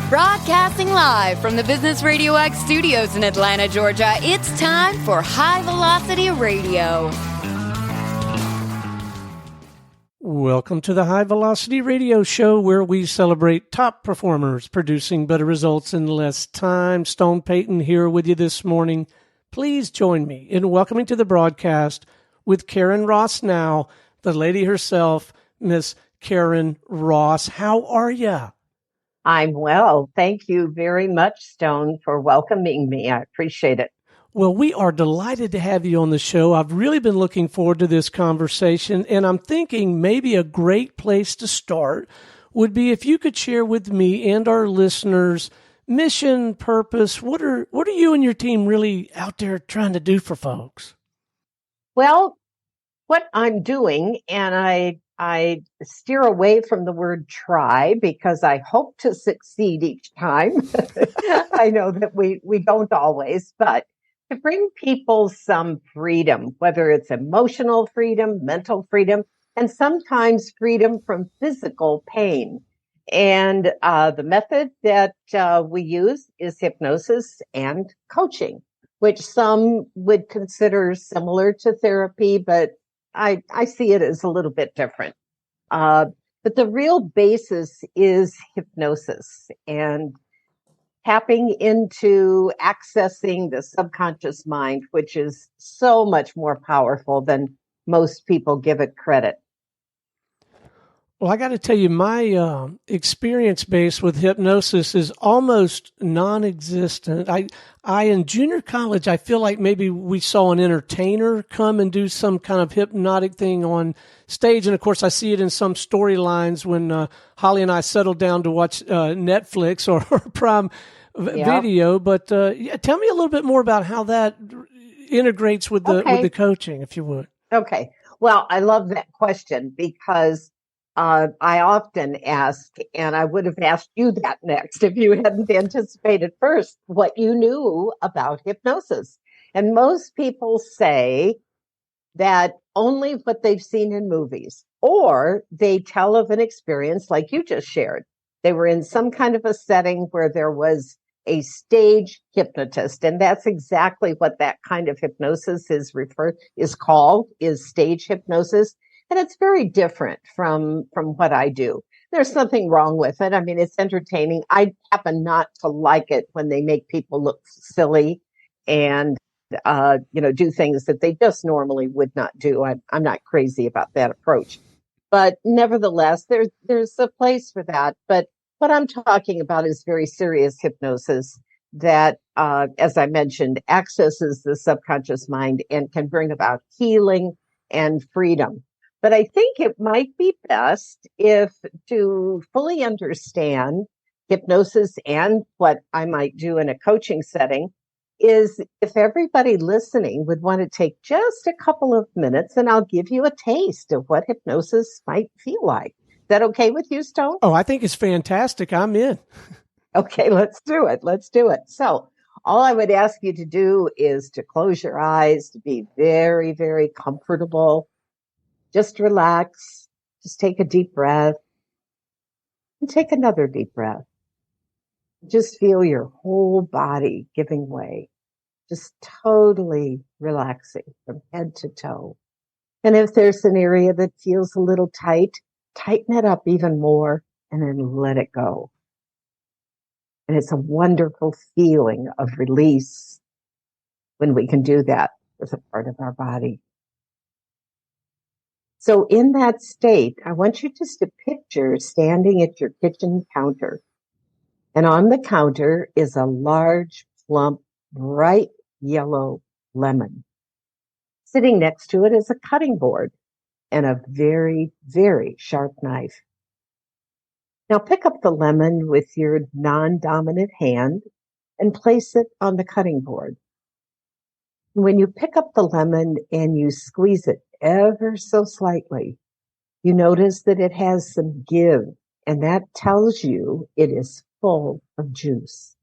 Broadcasting live from the Business RadioX studios in Atlanta, Georgia, it's time for High Velocity Radio. Welcome to the High Velocity Radio Show, where we celebrate top performers producing better results in less time. Stone Payton here with you this morning. Please join me in welcoming to the broadcast with Karen Ross now, the lady herself, Miss Karen Ross. How are you? I'm well. Thank you very much, Stone, for welcoming me. I appreciate it. Well, we are delighted to have you on the show. I've really been looking forward to this conversation, and I'm thinking maybe a great place to start would be if you could share with me and our listeners mission, purpose. What are you and your team really out there trying to do for folks? Well, what I'm doing, and I steer away from the word try because I hope to succeed each time. I know that we don't always, but to bring people some freedom, whether it's emotional freedom, mental freedom, and sometimes freedom from physical pain. And the method that we use is hypnosis and coaching, which some would consider similar to therapy, but I see it as a little bit different. But the real basis is hypnosis and tapping into accessing the subconscious mind, which is so much more powerful than most people give it credit. Well, I got to tell you, my experience base with hypnosis is almost non-existent. I in junior college, I feel like maybe we saw an entertainer come and do some kind of hypnotic thing on stage. And of course, I see it in some storylines when Holly and I settled down to watch Netflix or Prime Video. But tell me a little bit more about how that integrates with the coaching, if you would. Okay. Well, I love that question because I often ask, and I would have asked you that next if you hadn't anticipated first what you knew about hypnosis. And most people say that only what they've seen in movies, or they tell of an experience like you just shared. They were in some kind of a setting where there was a stage hypnotist, and that's exactly what that kind of hypnosis is called stage hypnosis. And it's very different from what I do. There's nothing wrong with it. I mean, it's entertaining. I happen not to like it when they make people look silly and, do things that they just normally would not do. I'm not crazy about that approach. But nevertheless, there's a place for that. But what I'm talking about is very serious hypnosis that, as I mentioned, accesses the subconscious mind and can bring about healing and freedom. But I think it might be best if to fully understand hypnosis and what I might do in a coaching setting is if everybody listening would want to take just a couple of minutes and I'll give you a taste of what hypnosis might feel like. Is that okay with you, Stone? Oh, I think it's fantastic. I'm in. Okay, let's do it. So all I would ask you to do is to close your eyes, to be very, very comfortable. Just relax. Just take a deep breath and take another deep breath. Just feel your whole body giving way, just totally relaxing from head to toe. And if there's an area that feels a little tight, tighten it up even more and then let it go. And it's a wonderful feeling of release when we can do that with a part of our body. So in that state, I want you just to picture standing at your kitchen counter. And on the counter is a large, plump, bright yellow lemon. Sitting next to it is a cutting board and a very, very sharp knife. Now pick up the lemon with your non-dominant hand and place it on the cutting board. When you pick up the lemon and you squeeze it ever so slightly, you notice that it has some give, and that tells you it is full of juice.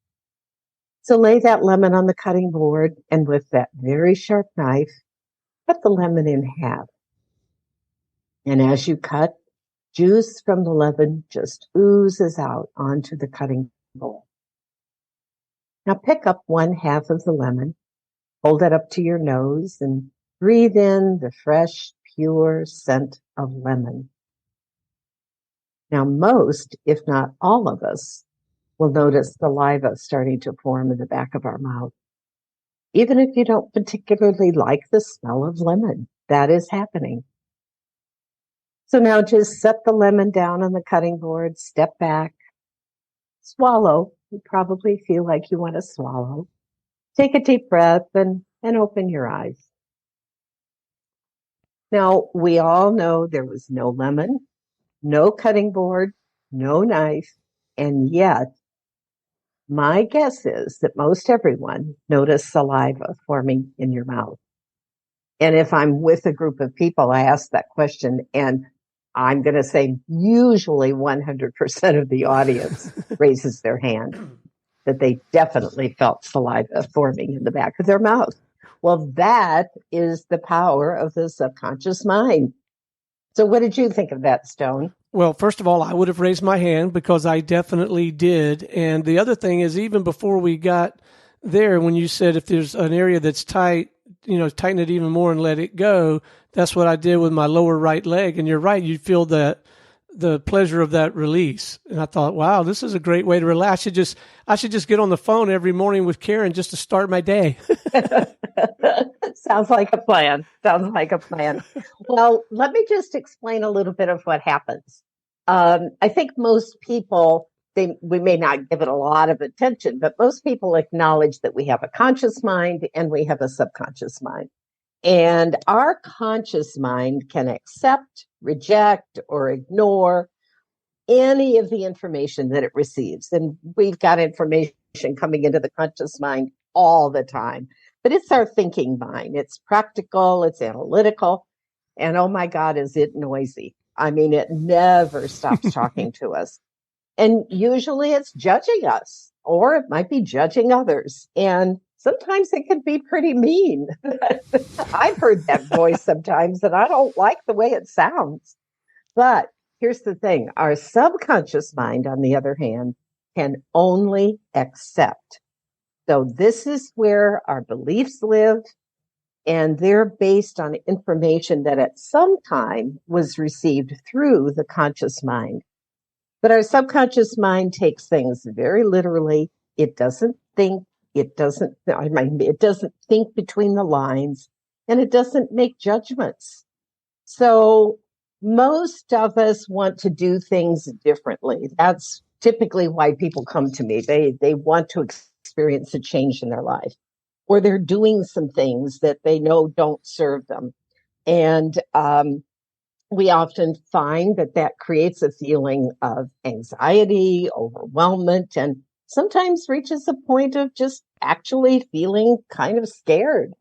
So lay that lemon on the cutting board, and with that very sharp knife, cut the lemon in half. And as you cut, juice from the lemon just oozes out onto the cutting bowl. Now pick up one half of the lemon, hold it up to your nose, and breathe in the fresh, pure scent of lemon. Now most, if not all of us, will notice saliva starting to form in the back of our mouth. Even if you don't particularly like the smell of lemon, that is happening. So now just set the lemon down on the cutting board, step back, swallow. You probably feel like you want to swallow. Take a deep breath and open your eyes. Now, we all know there was no lemon, no cutting board, no knife, and yet my guess is that most everyone noticed saliva forming in your mouth. And if I'm with a group of people, I ask that question, and I'm going to say usually 100% of the audience raises their hand that they definitely felt saliva forming in the back of their mouth. Well, that is the power of the subconscious mind. So what did you think of that, Stone? Well, first of all, I would have raised my hand because I definitely did. And the other thing is, even before we got there, when you said if there's an area that's tight, tighten it even more and let it go. That's what I did with my lower right leg. And you're right, you feel the pleasure of that release. And I thought, wow, this is a great way to relax. I should just get on the phone every morning with Karen just to start my day. Sounds like a plan. Well, let me just explain a little bit of what happens. I think most people, we may not give it a lot of attention, but most people acknowledge that we have a conscious mind and we have a subconscious mind. And our conscious mind can accept, reject, or ignore any of the information that it receives. And we've got information coming into the conscious mind all the time. But it's our thinking mind. It's practical, it's analytical, and oh my God, is it noisy. I mean, it never stops talking to us. And usually it's judging us, or it might be judging others. And sometimes it can be pretty mean. I've heard that voice sometimes, and I don't like the way it sounds. But here's the thing. Our subconscious mind, on the other hand, can only accept. So this is where our beliefs live, and they're based on information that at some time was received through the conscious mind. But our subconscious mind takes things very literally. It doesn't think. It doesn't think between the lines, and it doesn't make judgments. So most of us want to do things differently. That's typically why people come to me. They want to experience a change in their life, or they're doing some things that they know don't serve them. And we often find that creates a feeling of anxiety, overwhelmment, and sometimes reaches a point of just actually feeling kind of scared.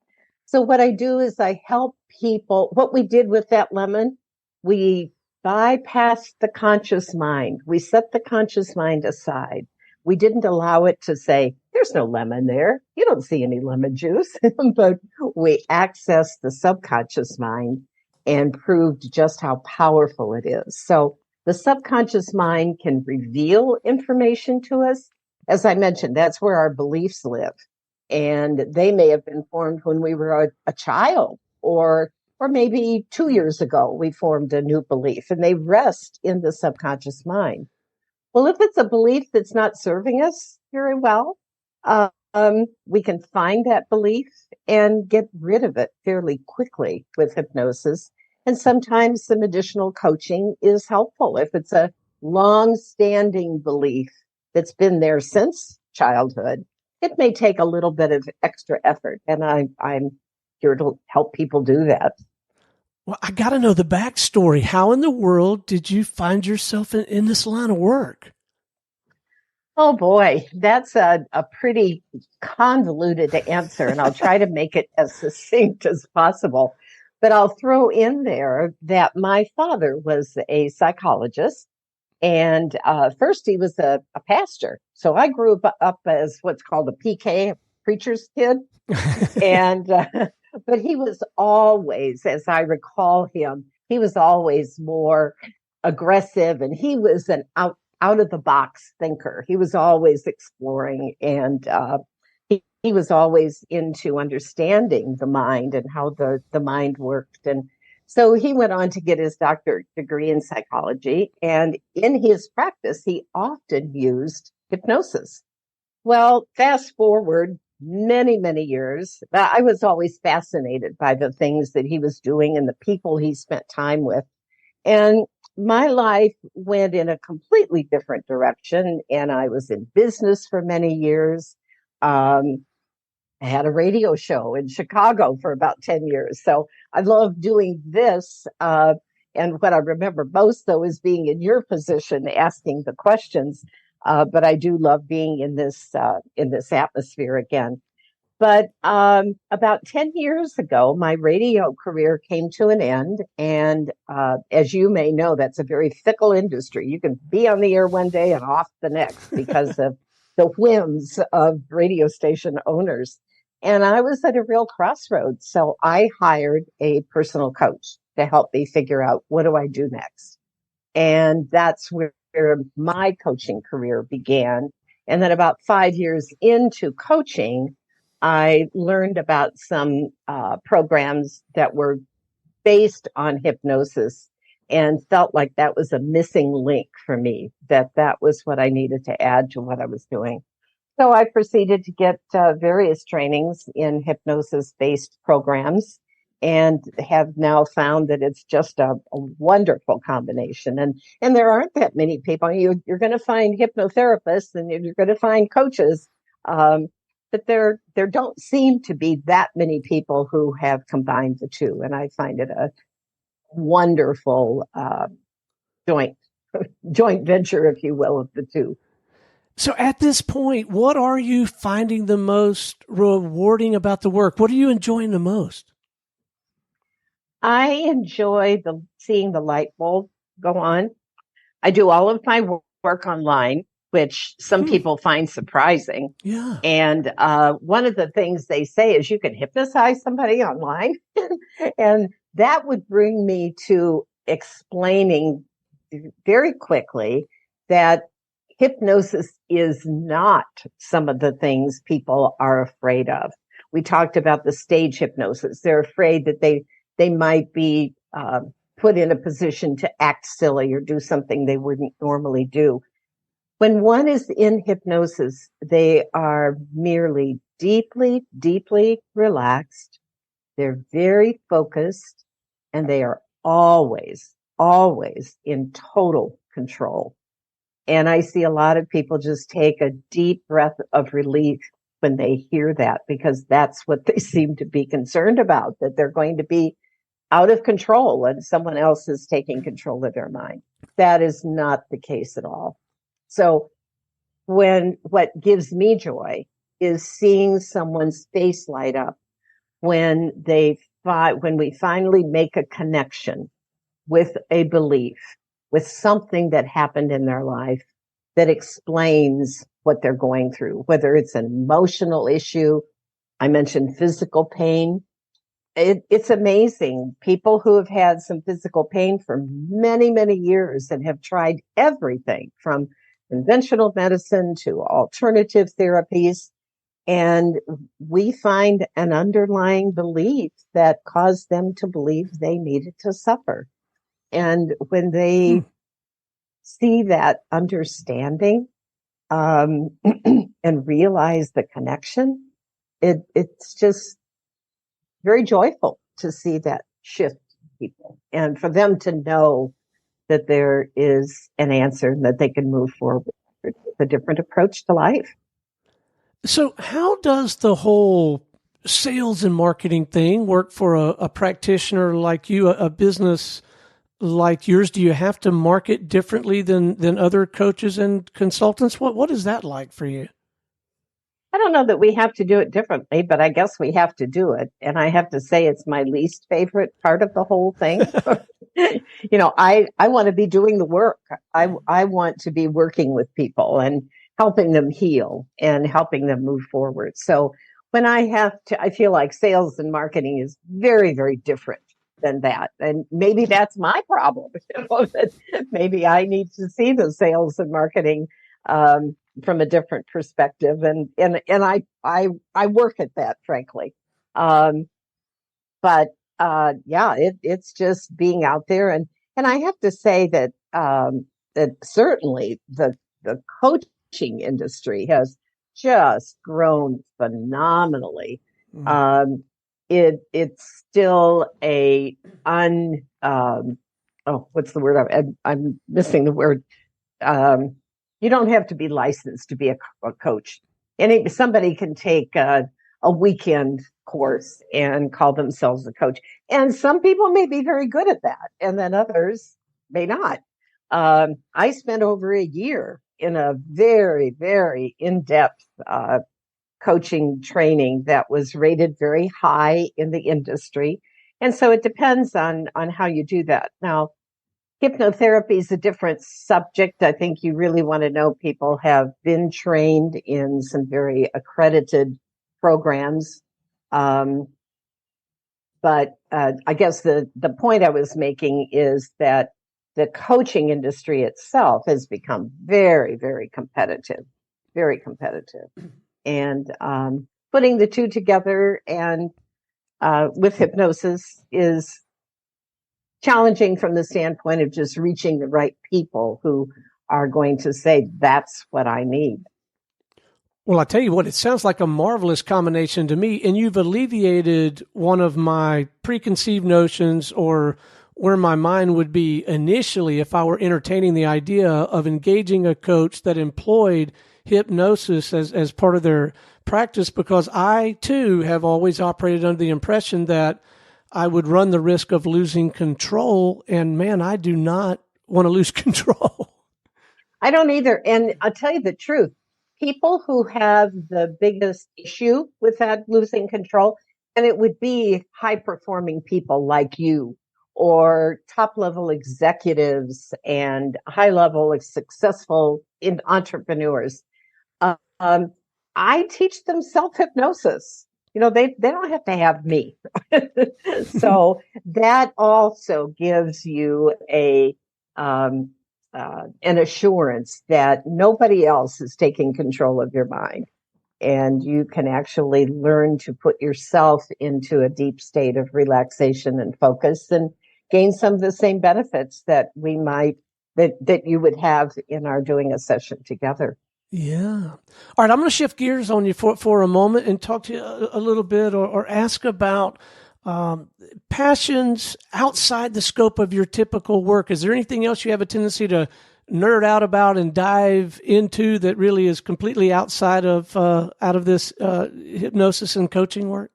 So what I do is I help people. What we did with that lemon, we bypassed the conscious mind. We set the conscious mind aside. We didn't allow it to say, there's no lemon there. You don't see any lemon juice. But we accessed the subconscious mind and proved just how powerful it is. So the subconscious mind can reveal information to us. As I mentioned, that's where our beliefs live. And they may have been formed when we were a child, or maybe 2 years ago, we formed a new belief, and they rest in the subconscious mind. Well, if it's a belief that's not serving us very well, we can find that belief and get rid of it fairly quickly with hypnosis. And sometimes some additional coaching is helpful. If it's a long-standing belief that's been there since childhood, it may take a little bit of extra effort. And I'm here to help people do that. Well, I got to know the backstory. How in the world did you find yourself in this line of work? Oh boy, that's a pretty convoluted answer, and I'll try to make it as succinct as possible. But I'll throw in there that my father was a psychologist, and first he was a pastor. So I grew up as what's called a PK, a preacher's kid. And but he was always, as I recall him, he was always more aggressive, and he was an out of the box thinker. He was always exploring, and he was always into understanding the mind and how the mind worked. And so he went on to get his doctorate degree in psychology. And in his practice, he often used hypnosis. Well, fast forward many, many years, I was always fascinated by the things that he was doing and the people he spent time with. And my life went in a completely different direction. And I was in business for many years. I had a radio show in Chicago for about 10 years. So I loved doing this. And what I remember most, though, is being in your position, asking the questions. But I do love being in this atmosphere again. But about 10 years ago, my radio career came to an end. And as you may know, that's a very fickle industry. You can be on the air one day and off the next because of the whims of radio station owners. And I was at a real crossroads. So I hired a personal coach to help me figure out, what do I do next? And that's where my coaching career began. And then about 5 years into coaching, I learned about some programs that were based on hypnosis and felt like that was a missing link for me, that was what I needed to add to what I was doing. So I proceeded to get various trainings in hypnosis-based programs and have now found that it's just a wonderful combination. And there aren't that many people. You're going to find hypnotherapists and you're going to find coaches, but there don't seem to be that many people who have combined the two. And I find it a wonderful joint venture, if you will, of the two. So at this point, what are you finding the most rewarding about the work? What are you enjoying the most? I enjoy seeing the light bulb go on. I do all of my work online, which some people find surprising. Yeah. And one of the things they say is you can hypnotize somebody online. And that would bring me to explaining very quickly that hypnosis is not some of the things people are afraid of. We talked about the stage hypnosis. They're afraid that they might be put in a position to act silly or do something they wouldn't normally do. When one is in hypnosis, they are merely deeply, deeply relaxed. They're very focused, and they are always, always in total control. And I see a lot of people just take a deep breath of relief when they hear that, because that's what they seem to be concerned about, that they're going to be out of control and someone else is taking control of their mind. That is not the case at all. So what gives me joy is seeing someone's face light up when we finally make a connection with a belief, with something that happened in their life that explains what they're going through, whether it's an emotional issue. I mentioned physical pain. It's amazing. People who have had some physical pain for many, many years and have tried everything from conventional medicine to alternative therapies. And we find an underlying belief that caused them to believe they needed to suffer. And when they see that understanding and realize the connection, it's just very joyful to see that shift in people and for them to know that there is an answer and that they can move forward with a different approach to life. So how does the whole sales and marketing thing work for a practitioner like you, a business like yours? Do you have to market differently than other coaches and consultants? What is that like for you? I don't know that we have to do it differently, but I guess we have to do it. And I have to say it's my least favorite part of the whole thing. I want to be doing the work. I want to be working with people and helping them heal and helping them move forward. So when I feel like sales and marketing is very, very different than that. And maybe that's my problem. That maybe I need to see the sales and marketing from a different perspective. And I work at that, frankly. But yeah, it's just being out there. And I have to say that that certainly the coaching industry has just grown phenomenally. It's still a what's the word? I'm missing the word. You don't have to be licensed to be a coach. Somebody can take a weekend course and call themselves a coach. And some people may be very good at that, and then others may not. I spent over a year in a very, very in-depth coaching training that was rated very high in the industry. And so it depends on how you do that. Now, hypnotherapy is a different subject. I think you really want to know people have been trained in some very accredited programs. But I guess the point I was making is that the coaching industry itself has become very, very competitive, very competitive. And putting the two together and with hypnosis is challenging from the standpoint of just reaching the right people who are going to say, that's what I need. Well, I tell you what, it sounds like a marvelous combination to me, and you've alleviated one of my preconceived notions, or where my mind would be initially if I were entertaining the idea of engaging a coach that employed hypnosis as part of their practice, because I too have always operated under the impression that I would run the risk of losing control, and man, I do not want to lose control. I don't either. And I'll tell you the truth. People who have the biggest issue with that losing control, and it would be high performing people like you, or top level executives and high level successful entrepreneurs. I teach them self hypnosis. You know, they don't have to have me. So that also gives you an assurance that nobody else is taking control of your mind. And you can actually learn to put yourself into a deep state of relaxation and focus and gain some of the same benefits that that you would have in our doing a session together. Yeah. All right. I'm going to shift gears on you for a moment and talk to you a little bit, or ask about passions outside the scope of your typical work. Is there anything else you have a tendency to nerd out about and dive into that really is completely outside of this hypnosis and coaching work?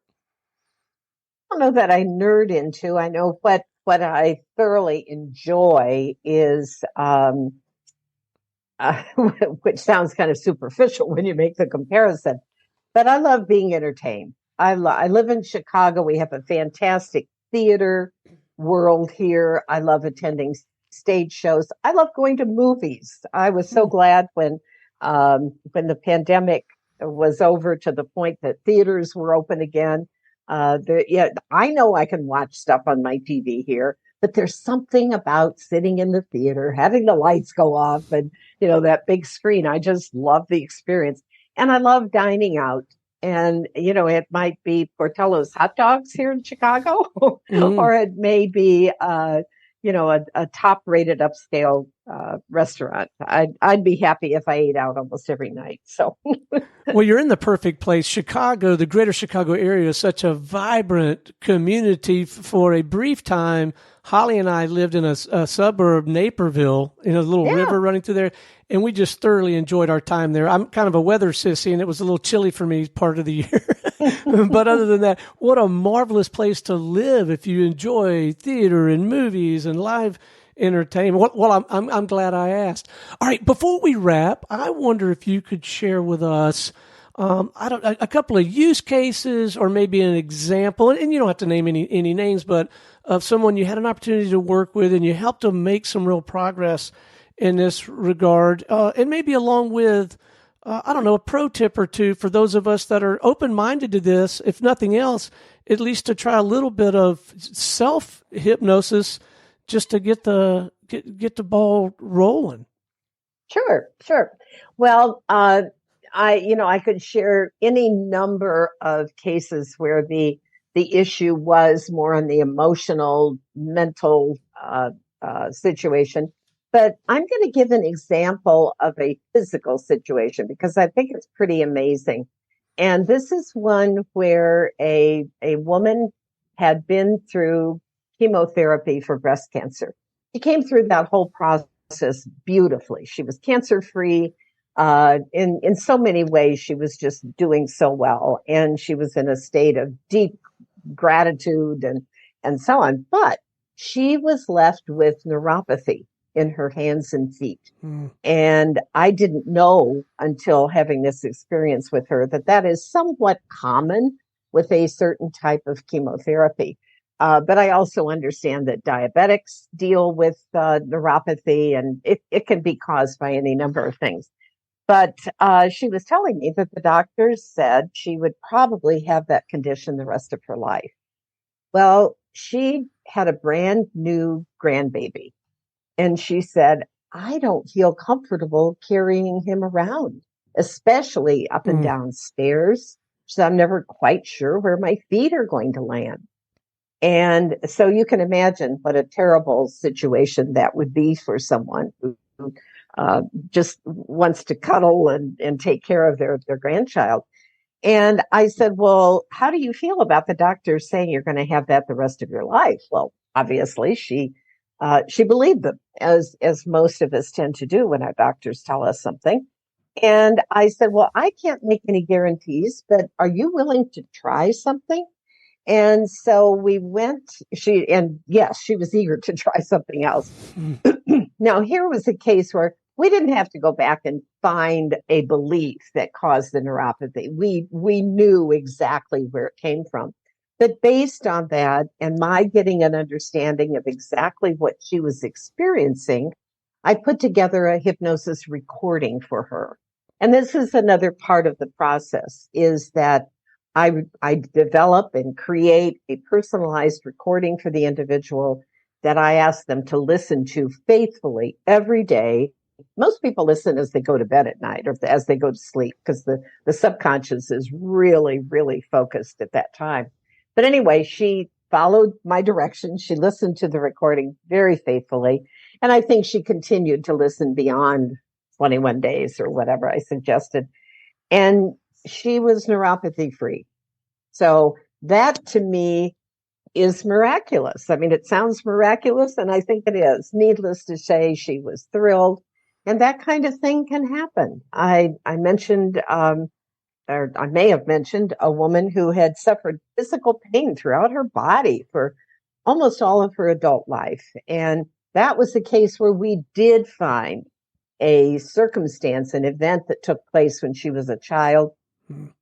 I don't know that I nerd into. I know what I thoroughly enjoy is, which sounds kind of superficial when you make the comparison, but I love being entertained. I live in Chicago. We have a fantastic theater world here. I love attending stage shows. I love going to movies. I was so glad when the pandemic was over, to the point that theaters were open again. I know I can watch stuff on my TV here, but there's something about sitting in the theater, having the lights go off, and that big screen. I just love the experience, and I love dining out. And it might be Portillo's hot dogs here in Chicago, or it may be a top-rated upscale restaurant. I'd be happy if I ate out almost every night. So, well, you're in the perfect place. Chicago, the greater Chicago area, is such a vibrant community. For a brief time, Holly and I lived in a suburb, Naperville, a little river running through there, and we just thoroughly enjoyed our time there. I'm kind of a weather sissy, and it was a little chilly for me part of the year. But other than that, what a marvelous place to live if you enjoy theater and movies and live entertainment. Well, I'm glad I asked. All right, before we wrap, I wonder if you could share with us a couple of use cases, or maybe an example, and you don't have to name any names, but of someone you had an opportunity to work with and you helped them make some real progress in this regard, and maybe along with a pro tip or two for those of us that are open-minded to this, if nothing else, at least to try a little bit of self hypnosis just to get the ball rolling. Sure. Well, I could share any number of cases where the issue was more on the emotional, mental situation. But I'm going to give an example of a physical situation because I think it's pretty amazing. And this is one where a woman had been through chemotherapy for breast cancer. She came through that whole process beautifully. She was cancer free. In so many ways, she was just doing so well, and she was in a state of deep gratitude and so on. But she was left with neuropathy in her hands and feet. And I didn't know until having this experience with her that is somewhat common with a certain type of chemotherapy. But I also understand that diabetics deal with neuropathy, and it can be caused by any number of things. But she was telling me that the doctors said she would probably have that condition the rest of her life. Well, she had a brand new grandbaby, and she said, I don't feel comfortable carrying him around, especially up and down stairs. She said, I'm never quite sure where my feet are going to land. And so you can imagine what a terrible situation that would be for someone who just wants to cuddle and take care of their grandchild. And I said, well, how do you feel about the doctors saying you're going to have that the rest of your life? Well, obviously she believed them, as most of us tend to do when our doctors tell us something. And I said, well, I can't make any guarantees, but are you willing to try something? And so we went, yes, she was eager to try something else. Now, here was a case where we didn't have to go back and find a belief that caused the neuropathy. We knew exactly where it came from. But based on that and my getting an understanding of exactly what she was experiencing, I put together a hypnosis recording for her. And this is another part of the process, is that I develop and create a personalized recording for the individual that I ask them to listen to faithfully every day. Most people listen as they go to bed at night or as they go to sleep because the subconscious is really, really focused at that time. But anyway, she followed my directions. She listened to the recording very faithfully. And I think she continued to listen beyond 21 days or whatever I suggested. And she was neuropathy free. So that to me is miraculous. I mean, it sounds miraculous, and I think it is. Needless to say, she was thrilled. And that kind of thing can happen. I mentioned, or I may have mentioned, a woman who had suffered physical pain throughout her body for almost all of her adult life. And that was a case where we did find a circumstance, an event that took place when she was a child.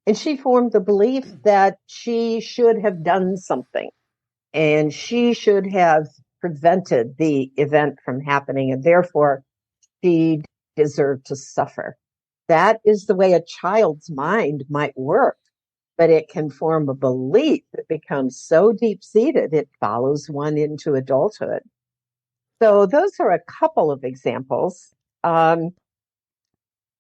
And she formed the belief that she should have done something and she should have prevented the event from happening. And therefore, she deserved to suffer. That is the way a child's mind might work, but it can form a belief that becomes so deep-seated it follows one into adulthood. So those are a couple of examples.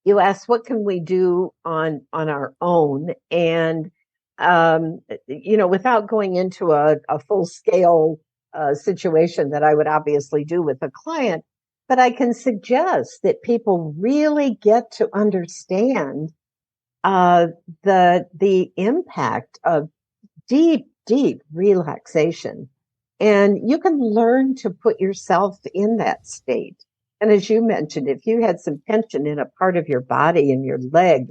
You asked, what can we do on our own? And, without going into a full-scale situation that I would obviously do with a client, but I can suggest that people really get to understand the impact of deep, deep relaxation. And you can learn to put yourself in that state. And as you mentioned, if you had some tension in a part of your body, in your leg,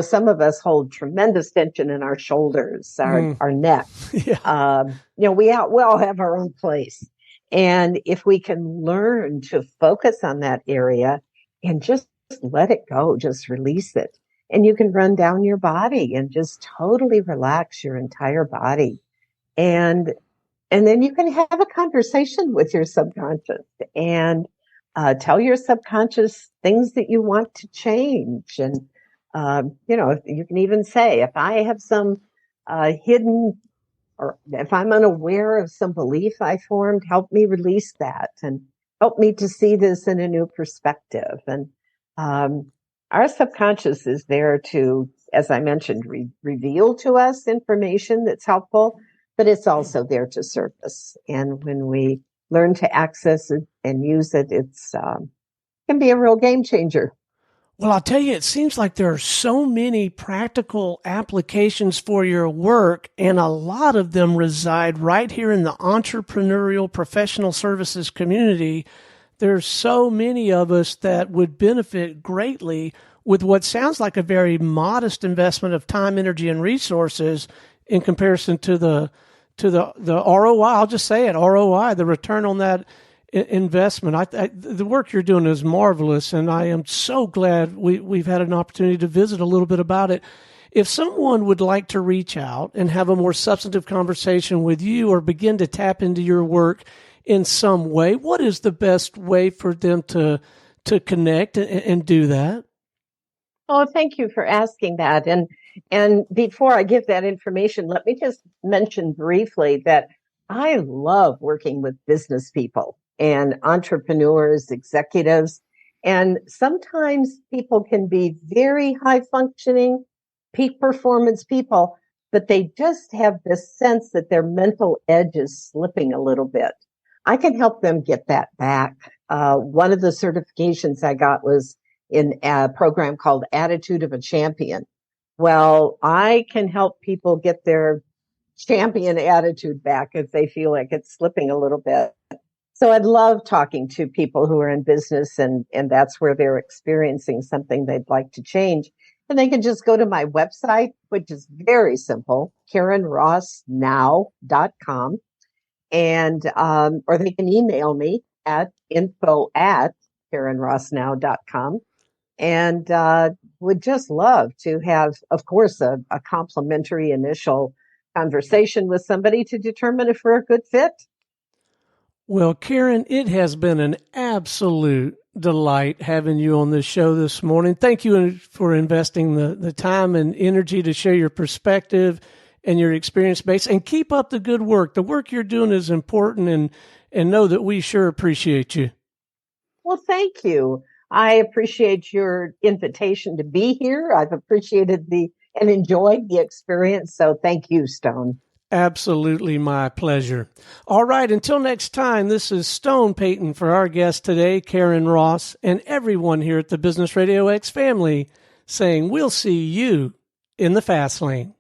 some of us hold tremendous tension in our shoulders, our neck. Yeah. We all have our own place. And if we can learn to focus on that area and just let it go, just release it. And you can run down your body and just totally relax your entire body. And then you can have a conversation with your subconscious and tell your subconscious things that you want to change. And, you can even say, if I have some hidden or if I'm unaware of some belief I formed, help me release that and help me to see this in a new perspective. And our subconscious is there to, as I mentioned, reveal to us information that's helpful, but it's also there to serve us. And when we learn to access it and use it, it's can be a real game changer. Well, I'll tell you, it seems like there are so many practical applications for your work, and a lot of them reside right here in the entrepreneurial professional services community. There's so many of us that would benefit greatly with what sounds like a very modest investment of time, energy, and resources in comparison to the ROI. I'll just say it, ROI, the return on that investment. The work you're doing is marvelous, and I am so glad we've had an opportunity to visit a little bit about it. If someone would like to reach out and have a more substantive conversation with you or begin to tap into your work in some way, what is the best way for them to connect and do that? Oh, thank you for asking that. And before I give that information, let me just mention briefly that I love working with business people and entrepreneurs, executives, and sometimes people can be very high functioning, peak performance people, but they just have this sense that their mental edge is slipping a little bit. I can help them get that back. One of the certifications I got was in a program called Attitude of a Champion. Well, I can help people get their champion attitude back if they feel like it's slipping a little bit. So I'd love talking to people who are in business and that's where they're experiencing something they'd like to change. And they can just go to my website, which is very simple, KarenRossNow.com. And, or they can email me at info@KarenRossNow.com. And would just love to have, of course, a complimentary initial conversation with somebody to determine if we're a good fit. Well, Karen, it has been an absolute delight having you on this show this morning. Thank you for investing the time and energy to share your perspective and your experience base, and keep up the good work. The work you're doing is important, and know that we sure appreciate you. Well, thank you. I appreciate your invitation to be here. I've appreciated and enjoyed the experience. So thank you, Stone. Absolutely my pleasure. All right, until next time, this is Stone Payton for our guest today, Karen Ross, and everyone here at the Business RadioX family saying we'll see you in the fast lane.